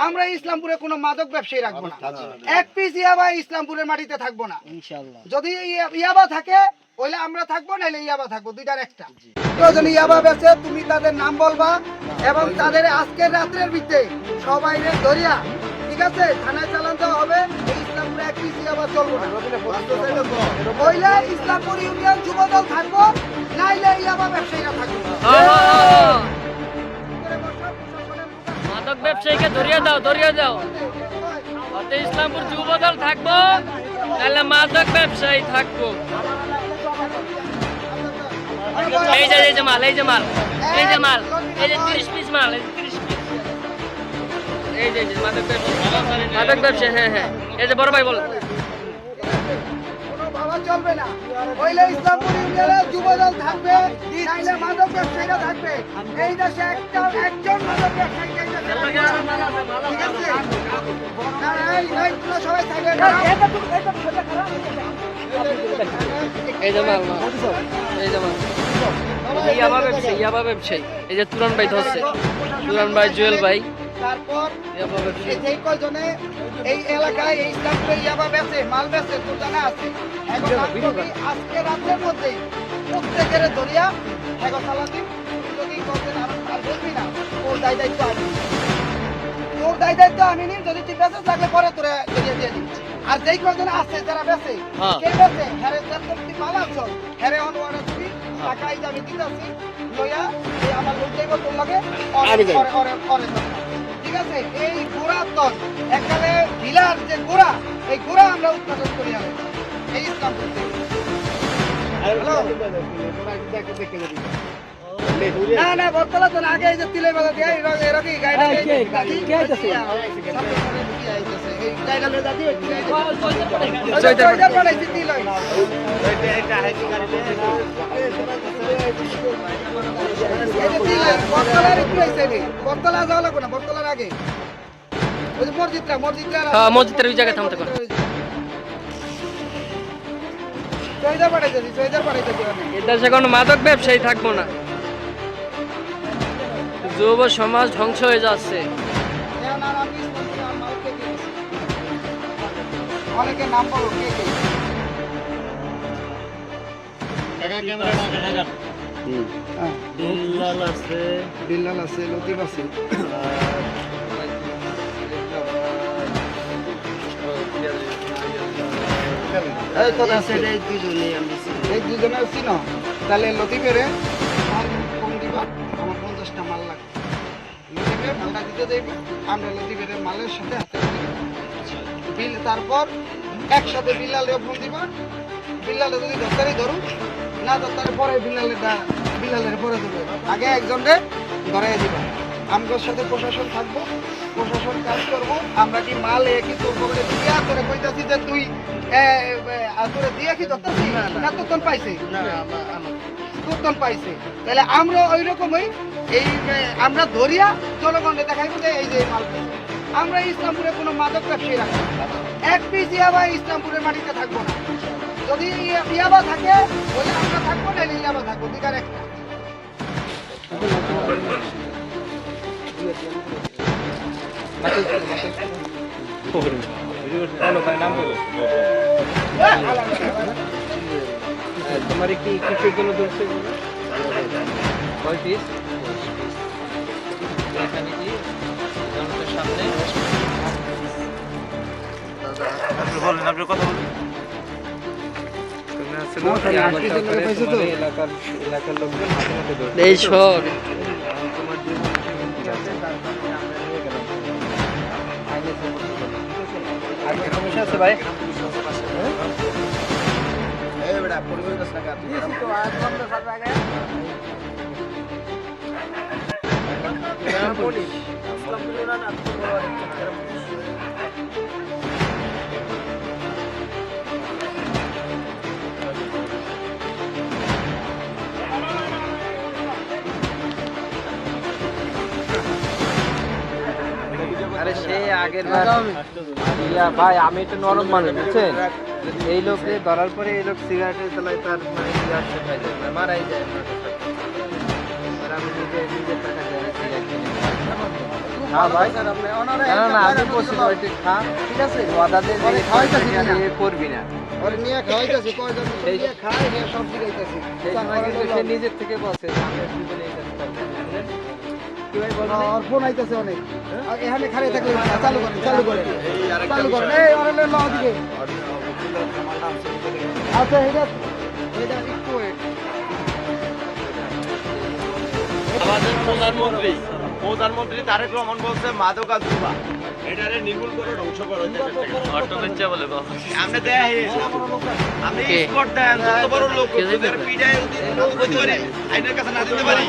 আমরা ইসলামপুরে কোনো মাদক ব্যবসায়ী রাখবো না। এক পিস ইয়াবা ইসলামপুরের মাটিতে থাকবো না ইনশাআল্লাহ। যদি ইয়াবা থাকে ওইলে আমরা থাকবো, নাইলে ইয়াবা থাকবো, দুইটার একটা। যদি ইয়াবা বেচে তুমি তাদের নাম বলবা এবং তাদের আজকের রাত্রের ভিতরে সবাই ধরিয়া, ঠিক আছে, থানায় চালান দেওয়া হবে। এই ইসলামপুরে এক পিস ইয়াবা চলবো না। ওইলে ইসলামপুর ইউনিয়ন যুবদল থাকবো, নাইলে ইয়াবা ব্যবসায়ীরা থাকবো। মাদক ব্যবসায়ীকে ধরিয়ে দাও, ধরিয়ে দাও। অতে ইসলামপুর যুবদল থাকবো, নাহলে মাদক ব্যবসায়ী থাকবো। এই যে মাল, এই যে মাল, এই যে মাল, এই যে 30 পিস মাল, এই যে 30 পিস, এই যে মাদক ব্যবসায়ী, মাদক ব্যবসায়ী। হ্যাঁ হ্যাঁ, এই যে বড় ভাই বল, কোনো ভাবা চলবে না। ওইলে ইসলামপুর ইউনিয়নে যুবদল থাকবে, নাইলে মাদক ব্যবসায়ীরা থাকবে। এই দেশে একজন মাদক ব্যবসায়ী এই দেশে থাকবে না। ঠিক আছে? তোমরা সবাই থাকবে। এই যে মাল, এই যে মাল, ইয়াবা ব্যবসায়ী, ইয়াবা ব্যবসায়ী। এই যে তুরান ভাই ধরছে, তুরান ভাই, জুয়েল ভাই। তারপর এই কয়জনে এই এলাকায় এই ইসলামপুরে ইয়াবা বেচে, মাল বেচে, তোর জানা আছে। এখন আজকে রাতের মধ্যেই প্রত্যেকের ধরিয়া হেগো চালাতি। যদি করবেন আর বলবি না, তোর দায়িত্ব আমি, তোর দায়িত্ব আমি নিই। যদি ঠিক আছে থাকলে পরে তোরা ধরিয়ে দিয়ে দিই। আর যেই কয়জন আছে যারা বেচে, কে বেচে, হ্যারে তুই মাল আনছো, হ্যারে অনওয়ার্ডে তুমি টাকা এই আমি দিতেছি, লইয়া এই আমার লোক যাইব তোর লাগে করে। ঠিক আছে? এই গোড়া তল এখানে ভিলার যে গোড়া, এই গোড়া আমরা উৎপাদন করি আমি এই ইসলামপুর থেকে। না না, বর্তলা তো আগে এই যে তিলে বাজা দিয়ে এরকম গাড়ি বর্তলা যাওয়া লাগবে না, বর্তলার আগে ওই যে মসজিদটা ওই জায়গায় থামতে পারে। এদেশে কোনো মাদক ব্যবসায়ী থাকবো না। যুব সমাজ ধ্বংস হয়ে যাচ্ছে। অনেকের নাম বলো, কে কে? বিল্লাল আছে, বিল্লাল আছে, লতিফ আছে, এই দুজনে চিনো। তাহলে লতিফের ফোন দিবা, আমার 50টা মাল লাগবে। লতিফের মালটা দিতে দেবে, আমরা লতিফের মালের সাথে হাতে বিল। তারপর একসাথে বিল্লালেও ফোন দিবা। বিল্লালে যদি দরকারি ধরুন, না দরকারি পরে বিল্লালের পরে দেবে। আগে একজনকে ধরাই দিবা। আমগোর সাথে প্রশাসন থাকবো, প্রশাসন কাজ করবো। আমরা কি মাল কি তোর পকেটে দিয়া করে কইতাছি যে তুই তোরে দিয়া কি ধরতেছি না? তোর পাইছে, তোর পাইছে। তাহলে আমরা ওই রকমই এই আমরা ধরিয়া জনগণকে দেখাইবো যে এই যে মাল। আমরা ইসলামপুরে কোনো মাদক ব্যবসায়ী রাখবো না। এক পিস ইয়াবা ইসলামপুরের মাটিতে থাকবো না। যদি ইয়াবা থাকে ওইলে আমরা থাকবো, নাইলে ইয়াবা থাকবো, দুইটার একটা। তোমার কি কিসের জন্য ধরছে? কয় পিস? এখানে কি জনতার সামনে বলেন, আপনি কথা বলুন। এলাকার লোকজন এই সর তোমার সমস্যা আছে ভাই। আরে সে আগের ভাই, আমি একটু নরম মানুষ, বুঝছেন? এই লোককে ধরার পরে এই লোক সিগারেটের তলায় তার মানে মারাই যায়। আমি নিজের টাকা দিয়ে সিগারেট কিনে হ্যাঁ ভাই। স্যার আপনি ওনারা না না আমি একটা বলছি বাইরে ওইটি খা ঠিক আছে ওয়াদাদের ওরে খাওয়াইতাছি না। করবি না ওরে নিয়ে খাওয়াইতাছি কয়জন এই- নিয়ে খায় নিয়ে সব দিলাইতাছি সেই সময় কিন্তু সে নিজের থেকে বলছে যে আমি জীবনে এই কাজ করবো না। কি ভাই বলেন ওর ফোন আইতাছে অনেক আর এখানে খালি থাকলে হবে না। চালু করেন চালু করেন চালু করেন এই ওরে লে লাও দিকে আচ্ছা এটা এটা একটু wait। আমাদের প্রধানমন্ত্রী তারেক রহমান বলছে মাদক আর জুয়া এটারে নির্মূল করে ধ্বংস করো অটো বেচা বলে বাবা আমরা দেয় আমি কে? স্পট দেন যত বড় লোক কে দেবে? ওদের পিড়ায় আইনের কাছে না দিতে পারি